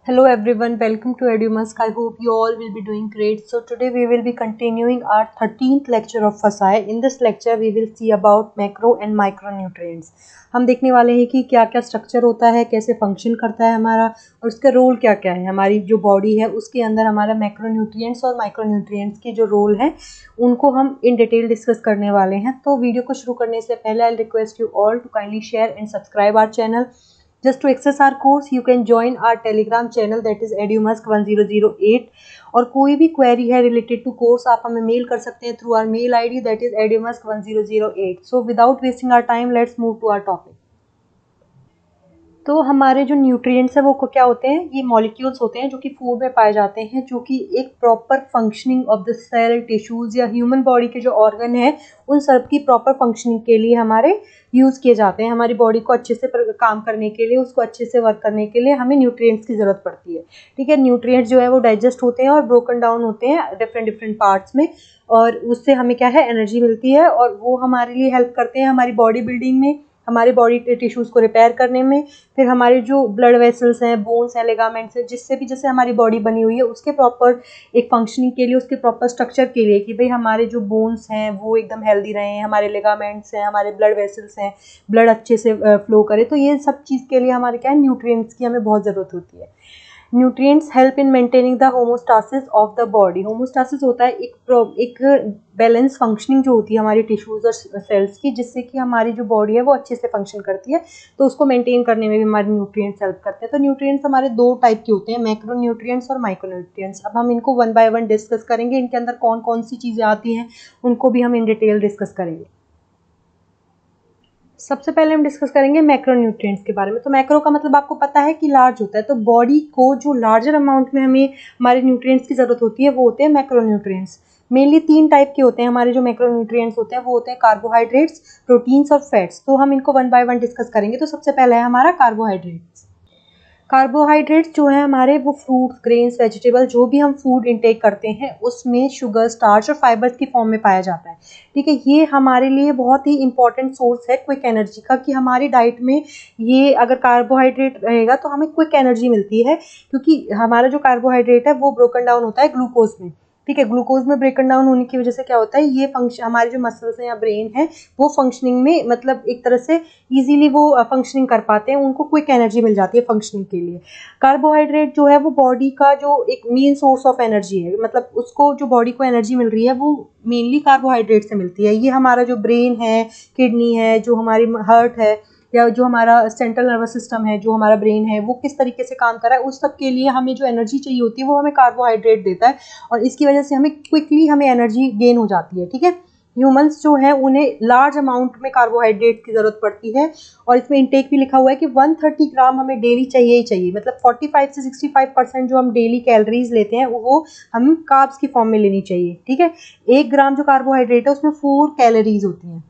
Hello everyone, welcome to EduMusk. I hope you all will be doing great. So today we will be continuing our 13th lecture of FASAI. In this lecture we will see about macro and micronutrients. हम देखने वाले हैं कि क्या क्या structure होता है, कैसे फंक्शन करता है हमारा और उसका रोल क्या क्या है। हमारी जो बॉडी है उसके अंदर हमारा मैक्रोन्यूट्रिएंट्स और माइक्रोन्यूट्रिएंट्स की जो रोल है उनको हम इन डिटेल डिस्कस करने वाले हैं। तो वीडियो को शुरू करने से पहले I request you all to kindly share and subscribe our channel. Just to access our course, you can join our Telegram channel that is EduMusk 1008. और कोई भी क्वेरी है रिलेटेड टू कोर्स आप हमें मेल कर सकते हैं through our mail ID that is edumusk 1008. So without wasting our time let's move to our topic. तो हमारे जो न्यूट्रिएंट्स है वो क्या होते हैं, ये मॉलिक्यूल्स होते हैं जो कि फूड में पाए जाते हैं, जो कि एक proper functioning of the cell, tissues या ह्यूमन बॉडी के जो ऑर्गन है उन सब की प्रॉपर फंक्शनिंग के लिए हमारे यूज़ किए जाते हैं. हमारी बॉडी को अच्छे से काम करने के लिए, उसको अच्छे से वर्क करने के लिए हमें न्यूट्रिएंट्स की ज़रूरत पड़ती है. ठीक है, न्यूट्रिएंट्स जो है वो डाइजेस्ट होते हैं और ब्रोकन डाउन होते हैं डिफरेंट पार्ट्स में, और उससे हमें क्या है, एनर्जी मिलती है और वो हमारे लिए हेल्प करते हैं हमारी बॉडी बिल्डिंग में, हमारे बॉडी टिश्यूज़ को रिपेयर करने में. फिर हमारे जो ब्लड वेसल्स हैं, बोन्स हैं, लिगामेंट्स हैं, जिससे भी जैसे हमारी बॉडी बनी हुई है उसके प्रॉपर एक फंक्शनिंग के लिए, उसके प्रॉपर स्ट्रक्चर के लिए कि भाई हमारे जो बोन्स हैं वो एकदम हेल्दी रहें, हमारे लिगामेंट्स हैं, हमारे ब्लड वेसल्स हैं, ब्लड अच्छे से फ्लो करे. तो ये सब चीज़ के लिए हमारे क्या है, न्यूट्रिएंट्स की हमें बहुत ज़रूरत होती है. Nutrients help in maintaining the homeostasis of the body. Homeostasis होता है एक बैलेंस फंक्शनिंग जो होती है हमारी टिश्यूज़ और सेल्स की, जिससे कि हमारी जो बॉडी है वो अच्छे से फंक्शन करती है. तो उसको मेंटेन करने में भी हमारे न्यूट्रिएंट्स हेल्प करते हैं. तो न्यूट्रिएंट्स हमारे दो टाइप के होते हैं, मैक्रो न्यूट्रिएंट्स और माइक्रो न्यूट्रिएंट्स. अब हम इनको वन बाय वन डिस्कस करेंगे, इनके अंदर कौन कौन सी चीज़ें आती हैं उनको भी हम इन डिटेल डिस्कस करेंगे. सबसे पहले हम डिस्कस करेंगे मैक्रोन्यूट्रिएंट्स के बारे में. तो मैक्रो का मतलब आपको पता है कि लार्ज होता है. तो बॉडी को जो लार्जर अमाउंट में हमें हमारे न्यूट्रिएंट्स की ज़रूरत होती है वो होते हैं मैक्रोन्यूट्रिएंट्स. मेनली 3 टाइप के होते हैं हमारे जो मैक्रोन्यूट्रिएंट्स होते हैं. वो होते हैं कार्बोहाइड्रेट्स, प्रोटीन्स और फैट्स. तो हम इनको वन बाय वन डिस्कस करेंगे. तो सबसे पहला है हमारा कार्बोहाइड्रेट्स. कार्बोहाइड्रेट्स जो है हमारे, वो फ्रूट्स, ग्रेन्स, वेजिटेबल, जो भी हम फूड इंटेक करते हैं उसमें शुगर, स्टार्च और फाइबर्स की फॉर्म में पाया जाता है. ठीक है, ये हमारे लिए बहुत ही इंपॉर्टेंट सोर्स है क्विक एनर्जी का, कि हमारी डाइट में ये अगर कार्बोहाइड्रेट रहेगा तो हमें क्विक एनर्जी मिलती है, क्योंकि हमारा जो कार्बोहाइड्रेट है वो ब्रोकन डाउन होता है ग्लूकोज में. ठीक है, ग्लूकोज में ब्रेकन डाउन होने की वजह से क्या होता है, ये फंक्शन हमारे जो मसल्स हैं या ब्रेन है वो फंक्शनिंग में, मतलब एक तरह से इजीली वो फंक्शनिंग कर पाते हैं, उनको क्विक एनर्जी मिल जाती है फंक्शनिंग के लिए. कार्बोहाइड्रेट जो है वो बॉडी का जो एक मेन सोर्स ऑफ एनर्जी है, मतलब उसको जो बॉडी को एनर्जी मिल रही है वो मेनली कार्बोहाइड्रेट से मिलती है. ये हमारा जो ब्रेन है, किडनी है, जो हमारी हार्ट है, या जो हमारा सेंट्रल नर्वस सिस्टम है, जो हमारा ब्रेन है, वो किस तरीके से काम कर रहा है, उस सब के लिए हमें जो एनर्जी चाहिए होती है वो हमें कार्बोहाइड्रेट देता है, और इसकी वजह से हमें क्विकली हमें एनर्जी गेन हो जाती है. ठीक है, ह्यूमंस जो है उन्हें लार्ज अमाउंट में कार्बोहाइड्रेट की ज़रूरत पड़ती है, और इसमें इंटेक भी लिखा हुआ है कि 130 ग्राम हमें डेली चाहिए ही चाहिए. मतलब 45 से 65% जो हम डेली कैलोरीज लेते हैं वो हम कार्ब्स की फॉर्म में लेनी चाहिए. ठीक है, 1 ग्राम जो कार्बोहाइड्रेट है उसमें 4 कैलोरीज होती हैं.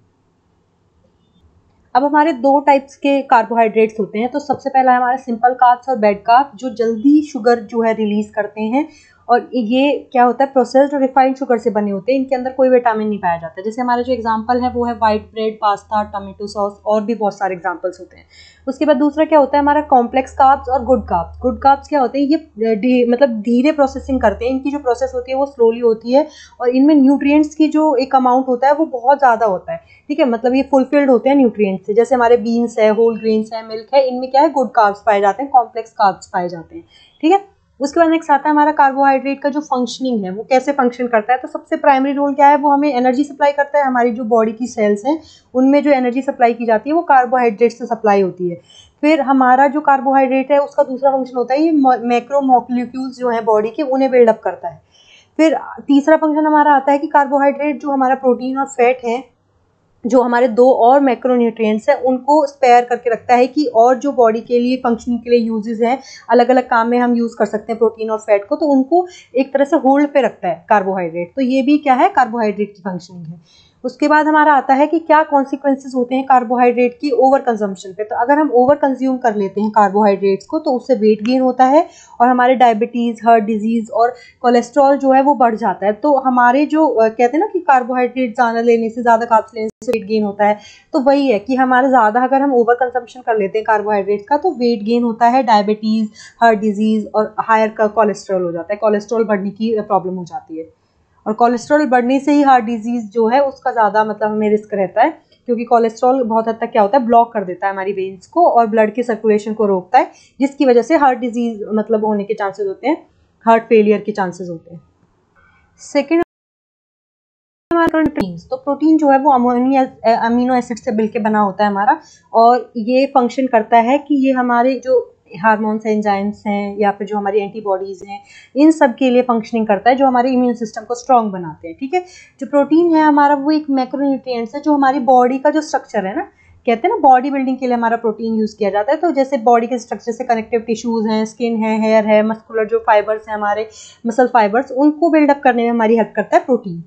अब हमारे 2 टाइप्स के कार्बोहाइड्रेट्स होते हैं. तो सबसे पहला है हमारा सिंपल कार्ब्स और बैड कार्ब्स, जो जल्दी शुगर जो है रिलीज करते हैं, और ये क्या होता है, प्रोसेस्ड और रिफाइंड शुगर से बने होते हैं. इनके अंदर कोई विटामिन नहीं पाया जाता. जैसे हमारा जो एग्जांपल है वो है white bread, pasta, tomato sauce, और भी बहुत सारे एग्जांपल्स होते हैं. उसके बाद दूसरा क्या होता है हमारा कॉम्प्लेक्स कार्ब्स और गुड कार्ब्स. गुड कार्ब्स क्या होते हैं, ये मतलब धीरे प्रोसेसिंग करते हैं, इनकी जो प्रोसेस होती है वो स्लोली होती है, और इनमें न्यूट्रिएंट्स की जो एक अमाउंट होता है वो बहुत ज़्यादा होता है. ठीक है, मतलब ये फुलफिल्ड होते हैं न्यूट्रिएंट्स से. जैसे हमारे बीन्स है, होल ग्रेन्स है, मिल्क है, इनमें क्या है, गुड कार्ब्स पाए जाते हैं, कॉम्प्लेक्स कार्ब्स पाए जाते हैं. ठीक है, उसके बाद नेक्स्ट आता है हमारा कार्बोहाइड्रेट का जो फंक्शनिंग है, वो कैसे फंक्शन करता है. तो सबसे प्राइमरी रोल क्या है, वो हमें एनर्जी सप्लाई करता है. हमारी जो बॉडी की सेल्स हैं उनमें जो एनर्जी सप्लाई की जाती है वो कार्बोहाइड्रेट से सप्लाई होती है. फिर हमारा जो कार्बोहाइड्रेट है उसका दूसरा फंक्शन होता है, ये मैक्रो मॉलिक्यूल्स जो हैं बॉडी के उन्हें बिल्डअप करता है. फिर तीसरा फंक्शन हमारा आता है कि कार्बोहाइड्रेट जो हमारा प्रोटीन और फैट है, जो हमारे 2 और मैक्रोन्यूट्रिएंट्स हैं, उनको स्पेयर करके रखता है, कि और जो बॉडी के लिए फंक्शनिंग के लिए यूजेस हैं, अलग अलग काम में हम यूज़ कर सकते हैं प्रोटीन और फैट को, तो उनको एक तरह से होल्ड पे रखता है कार्बोहाइड्रेट. तो ये भी क्या है, कार्बोहाइड्रेट की फंक्शनिंग है. उसके बाद हमारा आता है कि क्या कॉन्सिक्वेंसेस होते हैं कार्बोहाइड्रेट की ओवर कंजम्पशन पे। तो अगर हम ओवर कंज्यूम कर लेते हैं कार्बोहाइड्रेट्स को तो उससे वेट गेन होता है और हमारे डायबिटीज़, हार्ट डिजीज़ और कोलेस्ट्रॉल जो है वो बढ़ जाता है। तो हमारे जो कहते हैं ना कि कार्बोहाइड्रेट ज़्यादा लेने से, ज़्यादा कार्ब्स लेने से वेट गेन होता है, तो वही है कि हमारा ज़्यादा अगर हम ओवर कंजम्पशन कर लेते हैं कार्बोहाइड्रेट्स का तो वेट गेन होता है, डायबिटीज़, हार्ट डिजीज़ और हायर का कोलेस्ट्रॉल हो जाता है, कोलेस्ट्रॉल बढ़ने की प्रॉब्लम हो जाती है। और कोलेस्ट्रॉल बढ़ने से ही हार्ट डिजीज़ जो है उसका ज़्यादा मतलब हमें रिस्क रहता है, क्योंकि कोलेस्ट्रॉल बहुत हद तक क्या होता है, ब्लॉक कर देता है हमारी वेन्स को और ब्लड के सर्कुलेशन को रोकता है, जिसकी वजह से हार्ट डिजीज़ मतलब होने के चांसेस होते हैं, हार्ट फेलियर के चांसेस होते हैं। सेकेंड प्रोटीन, तो प्रोटीन जो है वो अमीनो एसिड से मिलकर बना होता है हमारा, और ये फंक्शन करता है कि ये हमारे जो हार्मोन्स, एंजाइम्स हैं या फिर जो हमारी एंटीबॉडीज़ हैं, इन सब के लिए फंक्शनिंग करता है, जो हमारे इम्यून सिस्टम को स्ट्रॉन्ग बनाते हैं। ठीक है, जो प्रोटीन है हमारा वो एक मैक्रोन्यूट्रिएंट्स है जो हमारी बॉडी का जो स्ट्रक्चर है ना, कहते हैं ना बॉडी बिल्डिंग के लिए हमारा प्रोटीन यूज़ किया जाता है। तो जैसे बॉडी के स्ट्रक्चर से कनेक्टिव टिश्यूज़ हैं, स्किन है, हेयर है, मस्कुलर जो फाइबर्स हैं हमारे मसल फाइबर्स, उनको बिल्डअप करने में हमारी हेल्प करता है प्रोटीन।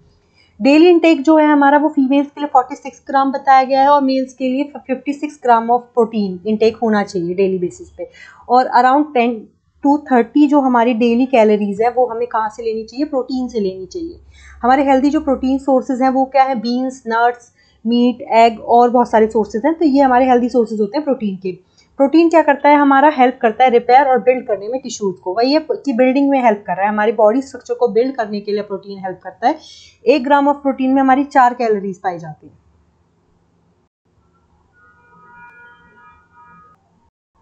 डेली इंटेक जो है हमारा वो फीमेल्स के लिए 46 ग्राम बताया गया है और मेल्स के लिए 56 ग्राम ऑफ प्रोटीन इंटेक होना चाहिए डेली बेसिस पे। और अराउंड 10 to 30 जो हमारी डेली कैलोरीज है वो हमें कहाँ से लेनी चाहिए, प्रोटीन से लेनी चाहिए। हमारे हेल्दी जो प्रोटीन सोर्सेज हैं वो क्या है, बीन्स, नट्स, मीट, एग और बहुत सारे सोर्सेज हैं। तो ये हमारे हेल्दी सोर्सेज होते हैं प्रोटीन के। प्रोटीन क्या करता है, हमारा हेल्प करता है रिपेयर और बिल्ड करने में टिश्यूज को, वही है कि बिल्डिंग में हेल्प कर रहा है, हमारी बॉडी स्ट्रक्चर को बिल्ड करने के लिए प्रोटीन हेल्प करता है। 1 ग्राम ऑफ प्रोटीन में हमारी 4 कैलोरीज पाई जाती है।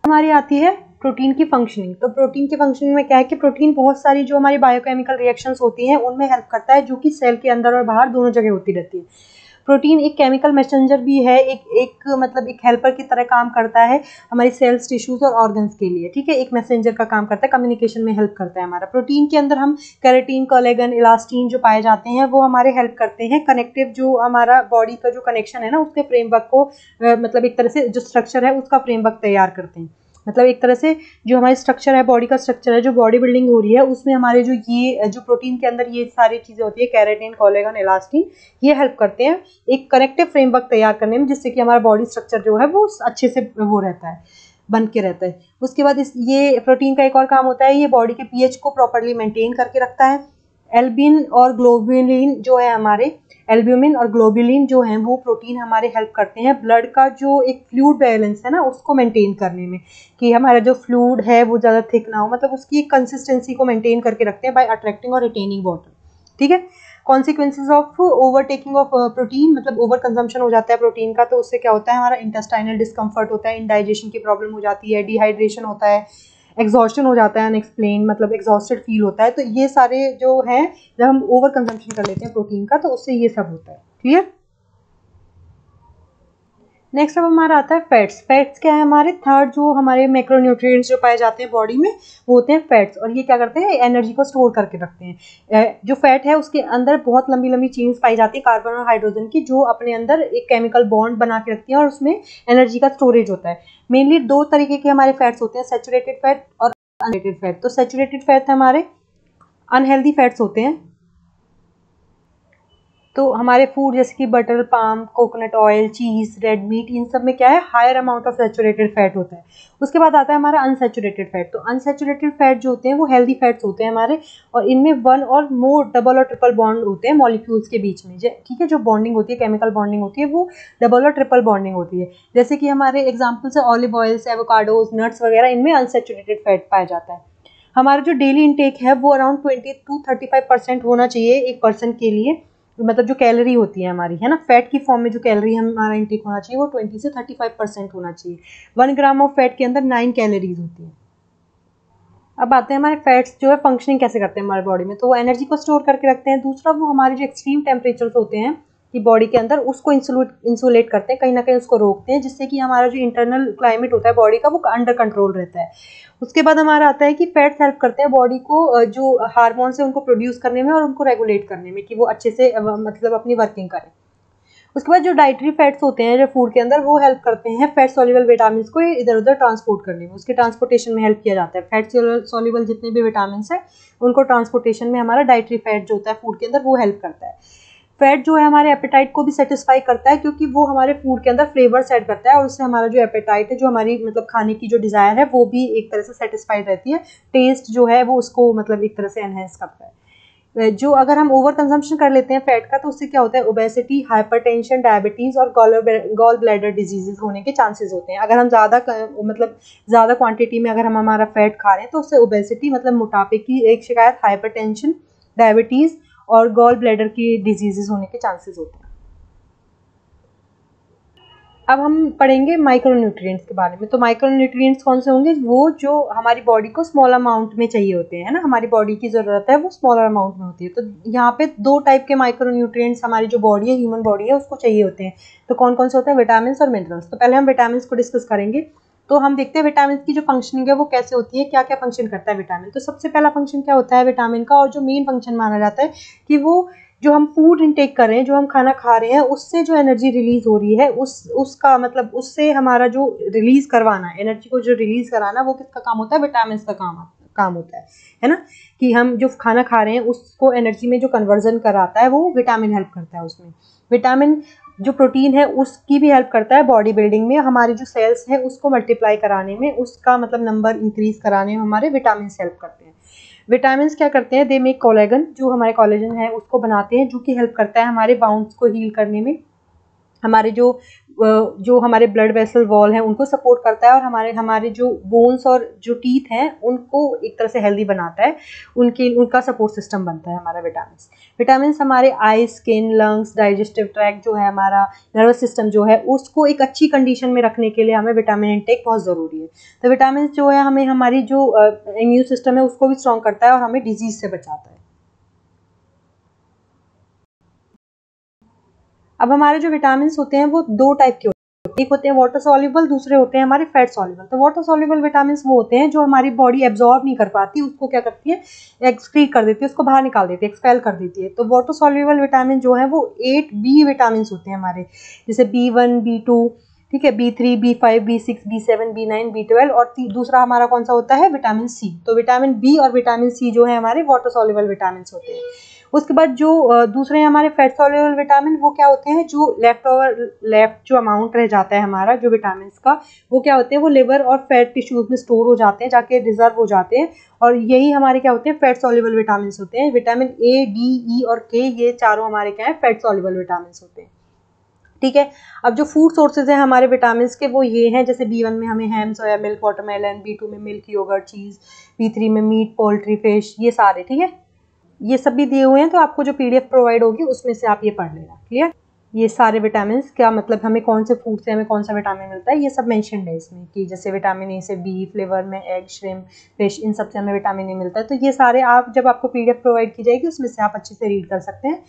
हमारी आती है प्रोटीन की फंक्शनिंग। तो प्रोटीन की फंक्शनिंग में क्या है कि प्रोटीन बहुत सारी जो हमारी बायोकेमिकल रिएक्शंस होती हैं उनमें हेल्प करता है, जो कि सेल के अंदर और बाहर दोनों जगह होती रहती है। प्रोटीन एक केमिकल मैसेंजर भी है, एक मतलब एक हेल्पर की तरह काम करता है हमारी सेल्स, टिश्यूज और ऑर्गन्स के लिए। ठीक है, एक मैसेंजर का काम करता है, कम्युनिकेशन में हेल्प करता है हमारा। प्रोटीन के अंदर हम केराटिन, कोलेजन, इलास्टिन जो पाए जाते हैं वो हमारे हेल्प करते हैं कनेक्टिव, जो हमारा बॉडी का जो कनेक्शन है ना उसके फ्रेमवर्क को मतलब एक तरह से जो स्ट्रक्चर है उसका फ्रेमवर्क तैयार करते हैं। मतलब एक तरह से जो हमारी स्ट्रक्चर है, बॉडी का स्ट्रक्चर है, जो बॉडी बिल्डिंग हो रही है उसमें हमारे जो प्रोटीन के अंदर ये सारी चीज़ें होती है, केराटिन, कोलेजन, इलास्टिन, ये हेल्प करते हैं एक कनेक्टिव फ्रेमवर्क तैयार करने में, जिससे कि हमारा बॉडी स्ट्रक्चर जो है वो अच्छे से वो रहता है, बन के रहता है। उसके बाद ये प्रोटीन का एक और काम होता है, ये बॉडी के पीएच को प्रॉपरली मेंटेन करके रखता है। एल्बिन और ग्लोबुलिन जो है हमारे, एल्ब्यूमिन और ग्लोबुलिन जो हैं वो प्रोटीन हमारे हेल्प करते हैं ब्लड का जो एक फ्लूइड बैलेंस है ना उसको मेंटेन करने में, कि हमारा जो फ्लूइड है वो ज़्यादा थिक ना हो, मतलब उसकी कंसिस्टेंसी को मेंटेन करके रखते हैं बाय अट्रैक्टिंग और रिटेनिंग वाटर। ठीक है, consequences of overtaking of protein, मतलब ओवर कंजम्पशन हो जाता है प्रोटीन का, तो उससे क्या होता है, हमारा इंटेस्टाइनल डिस्कम्फर्ट होता है, इंडाइजेशन की प्रॉब्लम हो जाती है, डिहाइड्रेशन होता है, एग्जॉस्शन हो जाता है, अनएक्सप्लेन मतलब एग्जॉस्टेड फील होता है। तो ये सारे जो हैं जब हम ओवर कंजम्पशन कर लेते हैं प्रोटीन का तो उससे ये सब होता है। क्लियर। नेक्स्ट अब हमारा आता है फैट्स। फैट्स क्या है, हमारे थर्ड जो हमारे मैक्रोन्यूट्रिएंट्स जो पाए जाते हैं बॉडी में वो होते हैं फैट्स, और ये क्या करते हैं, एनर्जी को स्टोर करके रखते हैं। जो फैट है उसके अंदर बहुत लंबी लंबी चेन्स पाई जाती है कार्बन और हाइड्रोजन की, जो अपने अंदर एक केमिकल बॉन्ड बना के रखती है और उसमें एनर्जी का स्टोरेज होता है। मेनली 2 तरीके के हमारे फैट्स होते हैं, सैचुरेटेड फैट और अनसैचुरेटेड फैट। तो सैचुरेटेड फैट हमारे अनहेल्दी फैट्स होते हैं। तो हमारे फूड जैसे कि butter, palm, coconut oil, cheese, red meat, इन सब में क्या है, higher amount of saturated fat होता है। उसके बाद आता है हमारा अनसैचुरेटेड फैट। तो अनसैचुरेटेड फैट जो होते हैं वो हेल्दी फैट्स होते हैं हमारे, और इनमें 1 और मोर डबल और ट्रिपल बॉन्ड होते हैं मॉलिक्यूल्स के बीच में। ठीक है, जो बॉन्डिंग होती है, केमिकल बॉन्डिंग होती है, वो डबल और ट्रिपल बॉन्डिंग होती है। जैसे कि हमारे एग्जाम्पल्स है ऑलिव ऑयल्स, एवोकाडोज, नट्स वगैरह, इनमें अनसैचुरेटेड फैट पाया जाता है। हमारा जो डेली इंटेक है वो अराउंड 20 to 35% होना चाहिए एक पर्सन के लिए, मतलब जो कैलोरी होती है हमारी, है ना, फैट की फॉर्म में जो कैलोरी हमारा इंटेक होना चाहिए वो 20 से 35% होना चाहिए। 1 ग्राम ऑफ फैट के अंदर 9 कैलोरीज होती है। अब आते हैं हमारे फैट्स जो है फंक्शनिंग कैसे करते हैं हमारे बॉडी में। तो वो एनर्जी को स्टोर करके रखते हैं। दूसरा, वो हमारे जो एक्सट्रीम टेम्परेचर्स होते हैं कि बॉडी के अंदर, उसको इंसुलेट करते हैं, कहीं ना कहीं उसको रोकते हैं, जिससे कि हमारा जो इंटरनल क्लाइमेट होता है बॉडी का वो अंडर कंट्रोल रहता है। उसके बाद हमारा आता है कि फैट्स हेल्प करते हैं बॉडी को जो हार्मोन्स है उनको प्रोड्यूस करने में और उनको रेगुलेट करने में, कि वो अच्छे से मतलब अपनी वर्किंग करें। उसके बाद जो डाइटरी फैट्स होते हैं जो फूड के अंदर, वो हेल्प करते हैं फैट सॉल्युबल विटामिन को इधर उधर ट्रांसपोर्ट करने में, उसके ट्रांसपोर्टेशन में हेल्प किया जाता है। फैट सॉल्युबल जितने भी विटामिन है उनको ट्रांसपोर्टेशन में हमारा डाइटरी फैट जो होता है फूड के अंदर वो हेल्प करता है। फैट जो है हमारे एपेटाइट को भी सेटिस्फाई करता है, क्योंकि वो हमारे फूड के अंदर फ्लेवर्स ऐड करता है और उससे हमारा जो एपेटाइट है, जो हमारी मतलब खाने की जो डिज़ायर है, वो भी एक तरह से सेटिस्फाइड रहती है। टेस्ट जो है वो उसको मतलब एक तरह से एनहेंस करता है। जो अगर हम ओवर कंजम्पशन कर लेते हैं फैट का, तो उससे क्या होता है, ओबेसिटी, हाइपरटेंशन, डायबिटीज़ और गॉल ब्लैडर डिजीजेज होने के चांसेस होते हैं। अगर हम मतलब ज़्यादा क्वांटिटी में अगर हम हमारा फैट खा रहे हैं, तो उससे ओबेसिटी मतलब मोटापे की एक शिकायत, हाइपरटेंशन, डायबिटीज़ और गॉल ब्लैडर की डिजीजेज होने के चांसेस होते हैं। अब हम पढ़ेंगे माइक्रोन्यूट्रिएंट्स के बारे में। तो माइक्रोन्यूट्रिएंट्स कौन से होंगे, वो जो हमारी बॉडी को स्मॉल अमाउंट में चाहिए होते हैं ना, हमारी बॉडी की ज़रूरत है वो स्मॉलर अमाउंट में होती है। तो यहाँ पे 2 टाइप के माइक्रोन्यूट्रिएंट्स हमारी जो बॉडी है, ह्यूमन बॉडी है, उसको चाहिए होते हैं। तो कौन कौन से होते हैं, विटामिन और मिनरल्स। तो पहले हम विटामिन को डिस्कस करेंगे। तो हम देखते हैं विटामिन की जो फंक्शनिंग है वो कैसे होती है, क्या क्या फंक्शन करता है विटामिन। तो सबसे पहला फंक्शन क्या होता है विटामिन का, और जो मेन फंक्शन माना जाता है कि वो जो हम फूड इनटेक कर रहे हैं, जो हम खाना खा रहे हैं, उससे जो एनर्जी रिलीज हो रही है, उसका मतलब उससे हमारा जो रिलीज करवाना है, एनर्जी को जो रिलीज कराना, वो किसका काम होता है, विटामिन का काम होता है ना। कि हम जो खाना खा रहे हैं उसको एनर्जी में जो कन्वर्जन कराता है, वो विटामिन हेल्प करता है उसमें। विटामिन जो प्रोटीन है उसकी भी हेल्प करता है बॉडी बिल्डिंग में, हमारी जो सेल्स है उसको मल्टीप्लाई कराने में, उसका मतलब नंबर इंक्रीज कराने में हमारे विटामिन हेल्प करते हैं। विटामिन क्या करते हैं, दे मेक कोलेजन, जो हमारे कोलेजन है उसको बनाते हैं, जो कि हेल्प करता है हमारे बाउंड्स को हील करने में, हमारे जो हमारे ब्लड वेसल वॉल है उनको सपोर्ट करता है, और हमारे जो बोन्स और जो टीथ हैं उनको एक तरह से हेल्दी बनाता है, उनका सपोर्ट सिस्टम बनता है हमारा विटामिन हमारे आई, स्किन, लंग्स, डाइजेस्टिव ट्रैक्ट जो है, हमारा नर्वस सिस्टम जो है, उसको एक अच्छी कंडीशन में रखने के लिए हमें विटामिन इंटेक बहुत ज़रूरी है। तो विटामिन जो है हमें हमारी जो इम्यून सिस्टम है उसको भी स्ट्रॉन्ग करता है और हमें डिजीज से बचाता है। अब हमारे जो विटामिन होते हैं वो 2 टाइप के होते हैं, एक होते हैं वाटर सॉल्युबल, दूसरे होते हैं हमारे फैट सॉल्युबल। तो वाटर सॉल्युबल विटामिन वो होते हैं जो हमारी बॉडी एब्जॉर्ब नहीं कर पाती, उसको क्या करती है, एक्सक्रीट कर देती है, उसको बाहर निकाल देती है, एक्सपेल कर देती है। तो वाटर सॉल्युबल विटामिन जो है वो 8 बी विटामिन होते हैं हमारे, जैसे B1, B2, ठीक है, B3, B5, B6, B7, B9, B12, और दूसरा हमारा कौन सा होता है, विटामिन सी। तो विटामिन बी और विटामिन सी जो है हमारे वाटर सॉल्युबल विटामिन होते हैं। उसके बाद जो दूसरे हमारे फैट सॉल्युबल विटामिन, वो क्या होते हैं, जो लेफ्ट जो अमाउंट रह जाता है हमारा जो विटामिन का, वो क्या होते हैं, वो लिवर और फैट टिश्यूज में स्टोर हो जाते हैं, जाके रिजर्व हो जाते हैं, और यही हमारे क्या होते हैं, फैट सॉल्युबल विटामिन होते हैं। विटामिन ए, डी, ई और के, ये चारों हमारे क्या है, फैट सॉल्युबल विटामिन होते हैं। ठीक है। अब जो फूड सोर्सेज हैं हमारे विटामिन के, वो ये हैं, जैसे B1 में हमें हैम, सोया मिल्क, वाटरमेलन, B2 में मिल्क, योगर्ट, चीज़, B3 में मीट, पोल्ट्री, फिश, ये सारे, ठीक है। ये सब भी दिए हुए हैं, तो आपको जो PDF प्रोवाइड होगी उसमें से आप ये पढ़ लेना। क्लियर, ये सारे विटामिन क्या मतलब, हमें कौन से फूड से हमें कौन सा विटामिन मिलता है, ये सब मेंशन्ड है इसमें, कि जैसे विटामिन ए से बीफ, लिवर में एग, श्रिम्प, फिश, इन सब से हमें विटामिन ए मिलता है। तो ये सारे आप जब आपको PDF प्रोवाइड की जाएगी उसमें से आप अच्छे से रीड कर सकते हैं।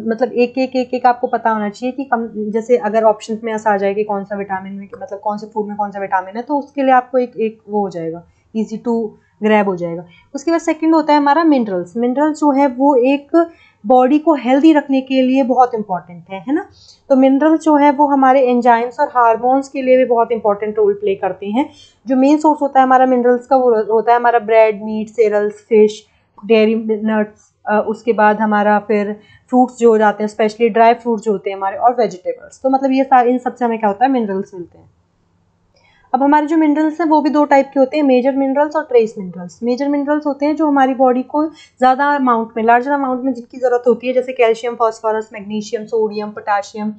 मतलब एक आपको पता होना चाहिए कि कम, जैसे अगर ऑप्शन में ऐसा आ जाए कि कौन सा विटामिन में, मतलब कौन से फूड में कौन सा विटामिन है, तो उसके लिए आपको एक वो हो जाएगा, ईजी टू ग्रैब हो जाएगा। उसके बाद सेकंड होता है हमारा मिनरल्स जो है वो एक बॉडी को हेल्दी रखने के लिए बहुत इंपॉर्टेंट है ना। तो मिनरल्स जो है वो हमारे एंजाइम्स और हार्मोन्स के लिए भी बहुत इंपॉर्टेंट रोल प्ले करते हैं। जो मेन सोर्स होता है हमारा मिनरल्स का, वो होता है हमारा bread, meat, cereals, fish, dairy nuts, उसके बाद हमारा फिर फ्रूट्स जो हो जाते हैं, स्पेशली ड्राई फ्रूट्स जो होते हैं हमारे, और वेजिटेबल्स। तो मतलब ये सारे, इन सबसे हमें क्या होता है, मिनरल्स मिलते हैं। अब हमारे जो मिनरल्स हैं वो भी 2 टाइप के होते हैं, मेजर मिनरल्स और ट्रेस मिनरल्स। मेजर मिनरल्स होते हैं जो हमारी बॉडी को ज़्यादा अमाउंट में, लार्जर अमाउंट में जिनकी ज़रूरत होती है, जैसे calcium, phosphorus, magnesium, sodium, potassium,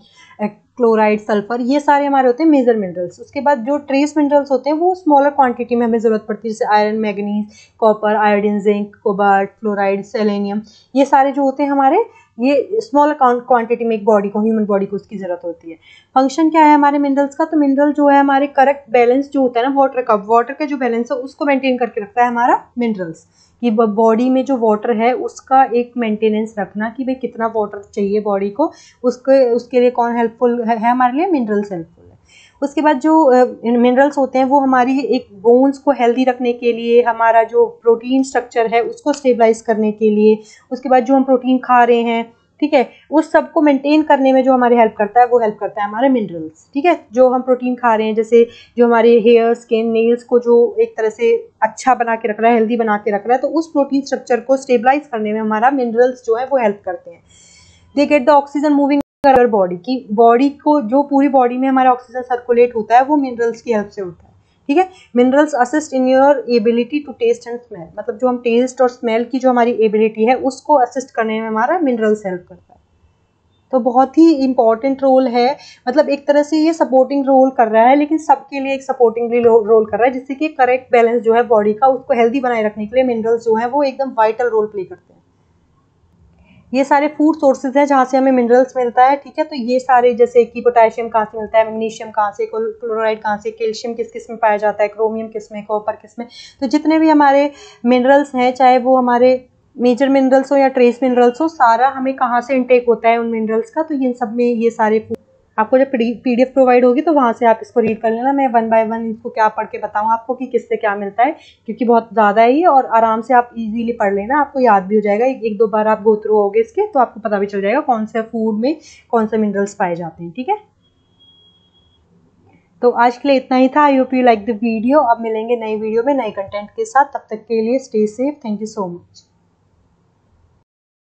chloride, sulphur, ये सारे हमारे होते हैं मेजर मिनरल्स। उसके बाद जो ट्रेस मिनरल्स होते हैं वो स्मॉलर क्वांटिटी में हमें ज़रूरत पड़ती है, जैसे iron, manganese, copper, iodine, zinc, cobalt, fluoride, selenium, ये सारे जो होते हैं हमारे, ये स्मॉल क्वांटिटी में एक बॉडी को, ह्यूमन बॉडी को उसकी ज़रूरत होती है। फंक्शन क्या है हमारे मिनरल्स का, तो मिनरल जो है हमारे करेक्ट बैलेंस जो होता है ना वाटर का जो बैलेंस है उसको मेंटेन करके रखता है हमारा मिनरल्स। कि बॉडी में जो वाटर है उसका एक मेंटेनेंस रखना, कि भाई कितना वाटर चाहिए बॉडी को, उसके लिए कौन हेल्पफुल है हमारे लिए, मिनरल्स हेल्पफुल है। उसके बाद जो मिनरल्स होते हैं वो हमारी एक बोन्स को हेल्दी रखने के लिए, हमारा जो प्रोटीन स्ट्रक्चर है उसको स्टेबलाइज करने के लिए, उसके बाद जो हम प्रोटीन खा रहे हैं, ठीक है, उस सब को मेंटेन करने में जो हमारी हेल्प करता है वो हेल्प करता है हमारे मिनरल्स। ठीक है, जो हम प्रोटीन खा रहे हैं, जैसे जो हमारे हेयर, स्किन, नेल्स को जो एक तरह से अच्छा बना के रख रहा है, हेल्दी बना के रख रहा है, तो उस प्रोटीन स्ट्रक्चर को स्टेबलाइज करने में हमारा मिनरल्स जो है वो हेल्प करते हैं। They get the oxygen moving our body, की बॉडी को जो पूरी बॉडी में हमारा ऑक्सीजन सर्कुलेट होता है वो मिनरल्स की हेल्प से होता है, ठीक है। Minerals assist in your ability to taste and smell, मतलब जो हम टेस्ट और स्मेल की जो हमारी एबिलिटी है उसको असिस्ट करने में हमारा मिनरल्स हेल्प करता है। तो बहुत ही इंपॉर्टेंट रोल है, मतलब एक तरह से ये सपोर्टिंग रोल कर रहा है, लेकिन सबके लिए एक सपोर्टिंग रोल कर रहा है, जिससे कि करेक्ट बैलेंस जो है बॉडी का उसको हेल्दी बनाए रखने के लिए मिनरल्स जो है वो एकदम वाइटल रोल प्ले करते हैं। ये सारे फूड सोर्सेज हैं जहाँ से हमें मिनरल्स मिलता है, ठीक है। तो ये सारे जैसे कि पोटेशियम कहाँ से मिलता है, मैग्नीशियम कहाँ से, क्लोराइड कहाँ से, कैल्शियम किस किस में पाया जाता है, क्रोमियम किस में, कॉपर किस में। तो जितने भी हमारे मिनरल्स हैं, चाहे वो हमारे मेजर मिनरल्स हो या ट्रेस मिनरल्स हो, सारा हमें कहाँ से इनटेक होता है उन मिनरल्स का। तो ये सब में ये सारे आपको जब PDF प्रोवाइड होगी तो वहाँ से आप इसको रीड कर लेना। मैं 1 बाय 1 इसको क्या पढ़ के बताऊँ आपको कि किससे क्या मिलता है, क्योंकि बहुत ज़्यादा है ये, और आराम से आप इजीली पढ़ लेना, आपको याद भी हो जाएगा। एक दो बार आप गो थ्रू होगे इसके तो आपको पता भी चल जाएगा कौन से फूड में कौन से मिनरल्स पाए जाते हैं, ठीक है। तो आज के लिए इतना ही था। I hope you like the video. अब मिलेंगे नई वीडियो में नए कंटेंट के साथ, तब तक के लिए stay safe. Thank you so much.